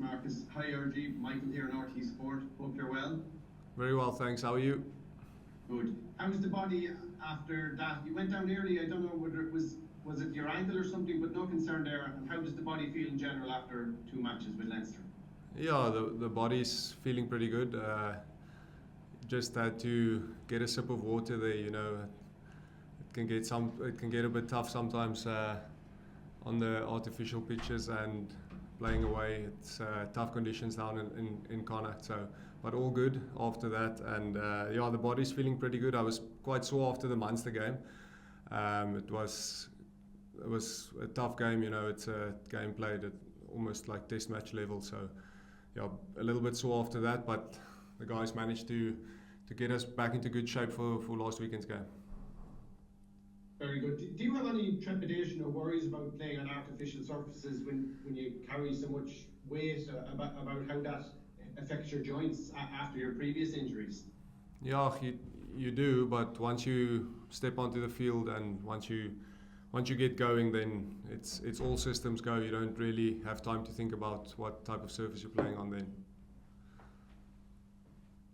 Marcus. Hi RG, Michael here in RT Sport. Hope you're well. Very well, thanks. How are you? Good. How's the body after that? You went down early. I don't know whether was it your ankle or something, but no concern there. And how does the body feel in general after 2 matches with Leinster? Yeah, the body's feeling pretty good. Just had to get a sip of water there. It can get a bit tough sometimes on the artificial pitches and playing away. It's tough conditions down in Connacht. But all good after that. And the body's feeling pretty good. I was quite sore after the Munster game. It was a tough game. It's a game played at almost like test match level. So a little bit sore after that. But the guys managed to get us back into good shape for last weekend's game. Very good. Do you have any trepidation or worries about playing on artificial surfaces when you carry so much weight about how that affects your joints after your previous injuries? Yeah, you do, but once you step onto the field and once you get going, then it's all systems go. You don't really have time to think about what type of surface you're playing on then.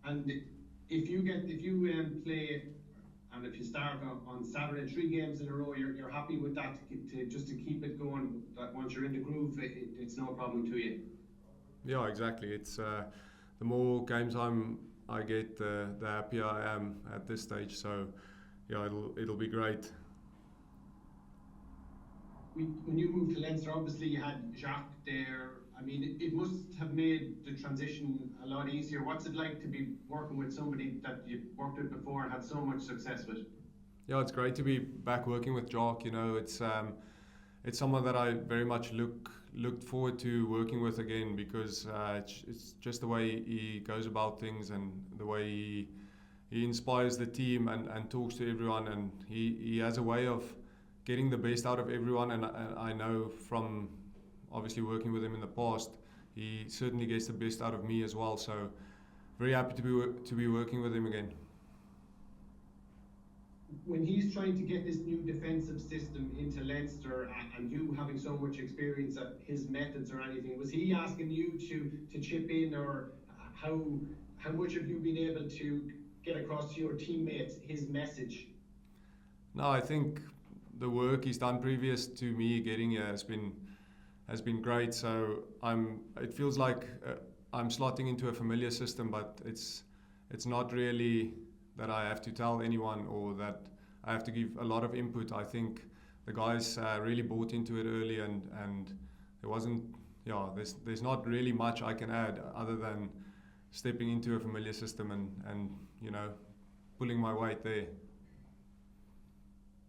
And if you play and if you start on Saturday 3 games in a row, you're happy with that to keep it going. That once you're in the groove, it's no problem to you. Yeah, exactly. It's the more game time I get, the happier I am at this stage. So yeah, it'll be great. When you moved to Leinster, obviously you had Jacques there. I mean, it must have made the transition a lot easier. What's it like to be working with somebody that you've worked with before and had so much success with? Yeah, it's great to be back working with Jacques. It's someone that I very much looked forward to working with again because it's just the way he goes about things and the way he inspires the team and talks to everyone, and he has a way of getting the best out of everyone, and I know from obviously working with him in the past, he certainly gets the best out of me as well. So very happy to be working with him again. When he's trying to get this new defensive system into Leinster and you having so much experience at his methods or anything, was he asking you to chip in, or how much have you been able to get across to your teammates his message? No, I think the work he's done previous to me getting here has been great. So it feels like I'm slotting into a familiar system, but it's not really that I have to tell anyone or that I have to give a lot of input. I think the guys really bought into it early, and there wasn't, there's not really much I can add other than stepping into a familiar system and pulling my weight there.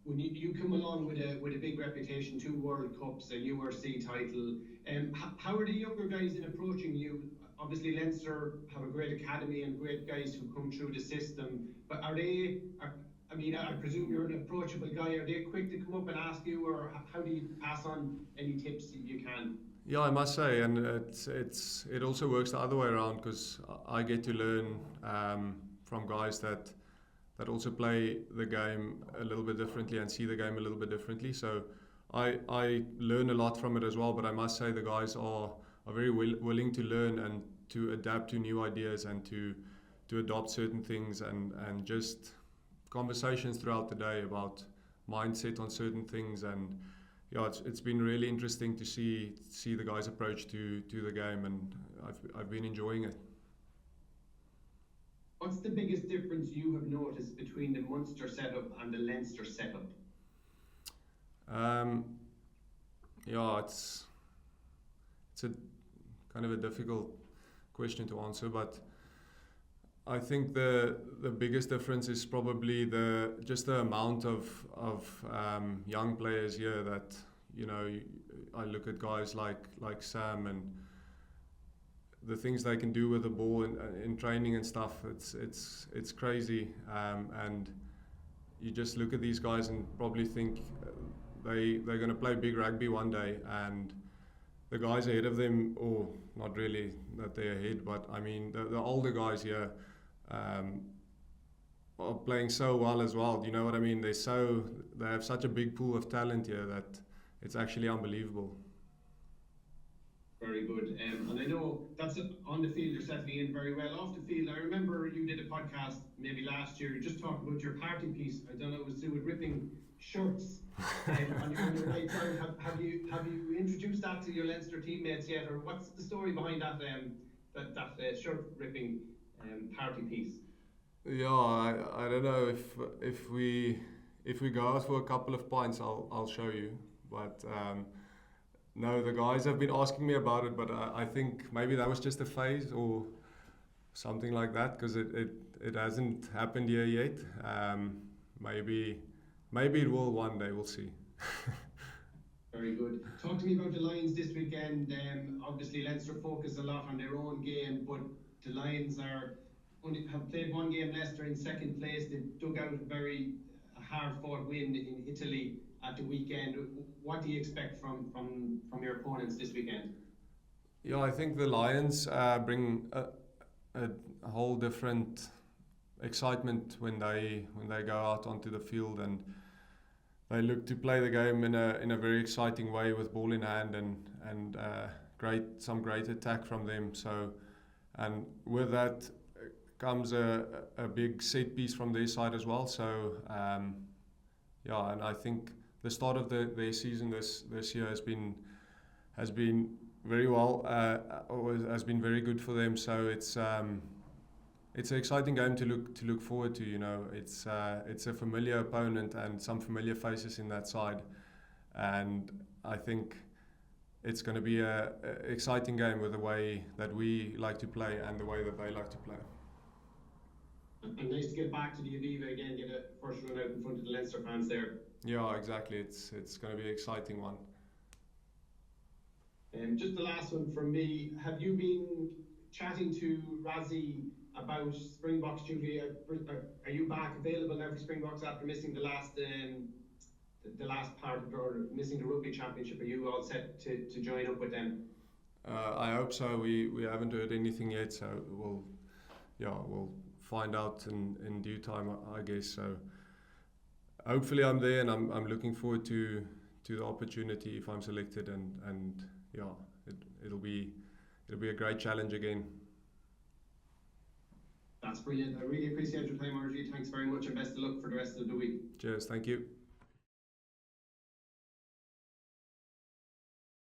When you come along with a big reputation, 2 World Cups, a URC title, how are the younger guys in approaching you? Obviously Leinster have a great academy and great guys who come through the system, but I presume you're an approachable guy. Are they quick to come up and ask you, or how do you pass on any tips you can? Yeah, I must say, and it also works the other way around because I get to learn from guys that also play the game a little bit differently and see the game a little bit differently. So I learn a lot from it as well, but I must say the guys are very willing to learn and to adapt to new ideas and to adopt certain things and just conversations throughout the day about mindset on certain things. And it's been really interesting to see the guys' approach to the game, and I've been enjoying it. What's the biggest difference you have noticed between the Munster setup and the Leinster setup? It's a kind of a difficult question to answer, but I think the biggest difference is probably just the amount of young players here that I look at guys like Sam and the things they can do with the ball in training and stuff. It's crazy, and you just look at these guys and probably think they're going to play big rugby one day, and the guys ahead of them, or not really that they're ahead, but I mean the older guys here are playing so well as well. You know what I mean? They have such a big pool of talent here that it's actually unbelievable. Very good. And I know that's on the field, you're settling in very well. Off the field, I remember you did a podcast maybe last year, just talking about your party piece. I don't know, it was to do with ripping shirts on your night out. Have you introduced that to your Leinster teammates yet, or what's the story behind that shirt ripping party piece? Yeah, I don't know if we go out for a couple of pints, I'll show you. But no, the guys have been asking me about it, but I think maybe that was just a phase or something like that, because it hasn't happened here yet. Maybe it will one day. We'll see. Very good. Talk to me about the Lions this weekend. Obviously, Leinster focus a lot on their own game, but the Lions have played one game. Leicester in second place. They dug out a very hard-fought win in Italy at the weekend. What do you expect from your opponents this weekend? Yeah, I think the Lions bring a whole different excitement when they go out onto the field, and they look to play the game in a very exciting way with ball in hand and some great attack from them. So, and with that comes a big set piece from their side as well. So yeah, and I think the start of their season this year has been very well, has been very good for them. So it's an exciting game to look forward to. You know, it's a familiar opponent and some familiar faces in that side, and I think it's going to be a exciting game with the way that we like to play and the way that they like to play. And nice to get back to the Aviva again, get a first run out in front of the Leinster fans there. Yeah, exactly. It's going to be an exciting one. Just the last one from me. Have you been chatting to Razzie about Springboks duty? Are you back available now for Springboks after missing the last part of, or missing the rugby championship? Are you all set to join up with them? I hope so. We haven't heard anything yet, so we'll find out in due time, I guess. So hopefully I'm there, and I'm looking forward to the opportunity if I'm selected, and yeah, it'll be a great challenge again. That's brilliant. I really appreciate your time, RG. Thanks very much, and best of luck for the rest of the week. Cheers. Thank you.